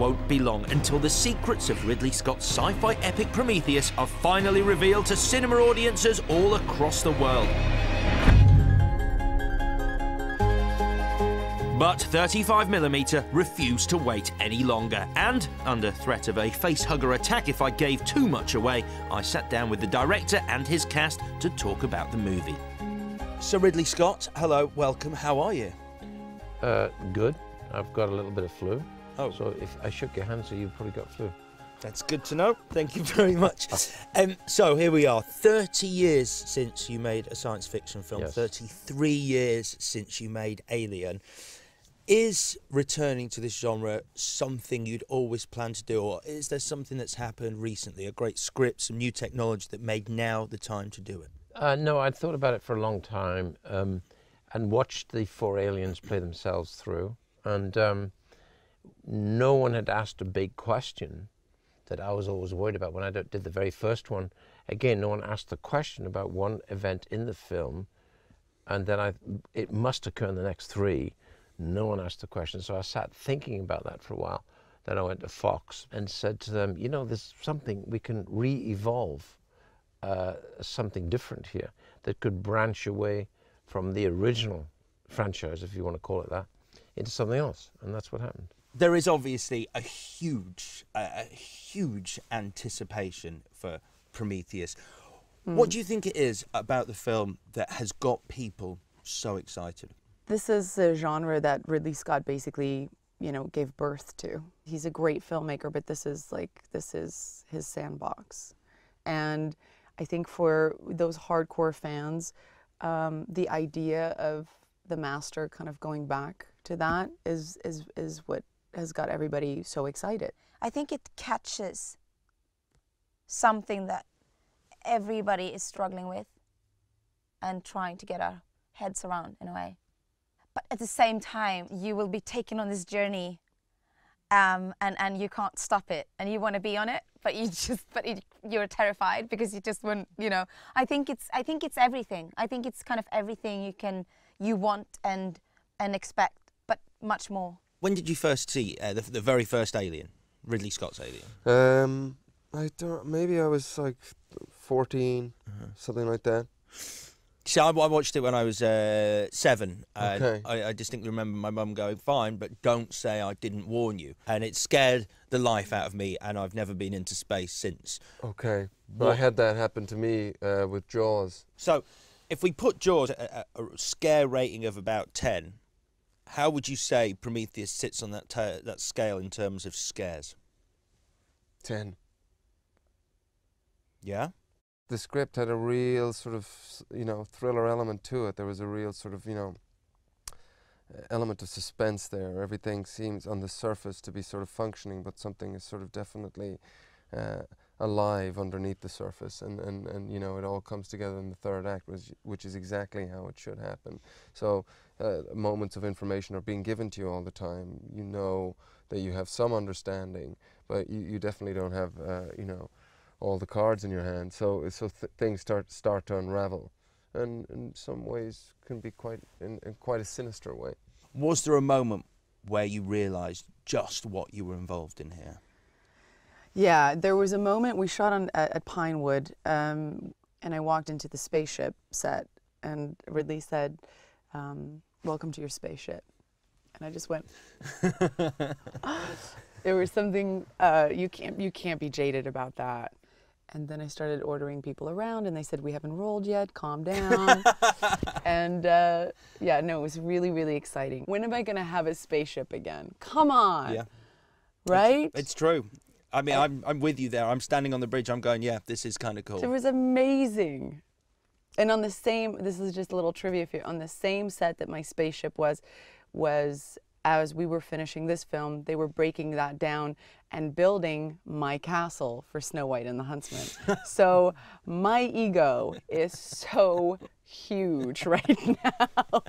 won't be long until the secrets of Ridley Scott's sci-fi epic Prometheus are finally revealed to cinema audiences all across the world. But 35mm refused to wait any longer, and, under threat of a facehugger attack if I gave too much away, I sat down with the director and his cast to talk about the movie. So Ridley Scott, hello, welcome, how are you? Good. I've got a little bit of flu. Oh. So if I shook your hand, so you've probably got flu. That's good to know. Thank you very much. So here we are, 30 years since you made a science fiction film, Yes. 33 years since you made Alien. Is returning to this genre something you'd always planned to do, or is there something that's happened recently, a great script, some new technology that made now the time to do it? No, I'd thought about it for a long time and watched the 4 aliens play themselves through. And no one had asked a big question that I was always worried about when I did the very first one. Again, no one asked the question about one event in the film, and then it must occur in the next 3. No one asked the question, so I sat thinking about that for a while. Then I went to Fox and said to them, you know, there's something, we can re-evolve something different here that could branch away from the original franchise, if you want to call it that, into something else, and that's what happened. There is obviously a huge anticipation for Prometheus. What do you think it is about the film that has got people so excited? This is a genre that Ridley Scott basically, you know, gave birth to. He's a great filmmaker, but this is his sandbox. And I think for those hardcore fans, the idea of the master kind of going back to that is what has got everybody so excited. I think it catches something that everybody is struggling with and trying to get our heads around in a way. But at the same time, you will be taken on this journey, and you can't stop it, and you want to be on it, but you're terrified because you just want, you know. I think it's everything. I think it's kind of everything you want and expect, but much more. When did you first see the very first Alien, Ridley Scott's Alien? Maybe I was like 14, something like that. So I watched it when I was 7. Okay. I distinctly remember my mum going, fine, but don't say I didn't warn you. And it scared the life out of me, and I've never been into space since. Okay. But I had that happen to me with Jaws. So if we put Jaws at a scare rating of about 10, how would you say Prometheus sits on that scale in terms of scares? 10. Yeah? The script had a real sort of, you know, thriller element to it. There was a real sort of, you know, element of suspense there. Everything seems on the surface to be sort of functioning, but something is sort of definitely alive underneath the surface. And you know, it all comes together in the third act, which is exactly how it should happen. So moments of information are being given to you all the time. You know that you have some understanding, but you definitely don't have, you know, all the cards in your hand, so things start to unravel, and in some ways can be in quite a sinister way. Was there a moment where you realised just what you were involved in here? Yeah, there was a moment we shot at Pinewood, and I walked into the spaceship set, and Ridley said, "Welcome to your spaceship," and I just went. There was something you can't be jaded about that. And then I started ordering people around, and they said, "We haven't rolled yet, calm down." And yeah, no, it was really, really exciting. When am I going to have a spaceship again? Come on. Yeah. Right? It's true. I mean, I'm with you there. I'm standing on the bridge. I'm going, yeah, this is kind of cool. It was amazing. And on the same, this is just a little trivia for you, on the same set that my spaceship was as we were finishing this film, they were breaking that down and building my castle for Snow White and the Huntsman. So my ego is so huge right now.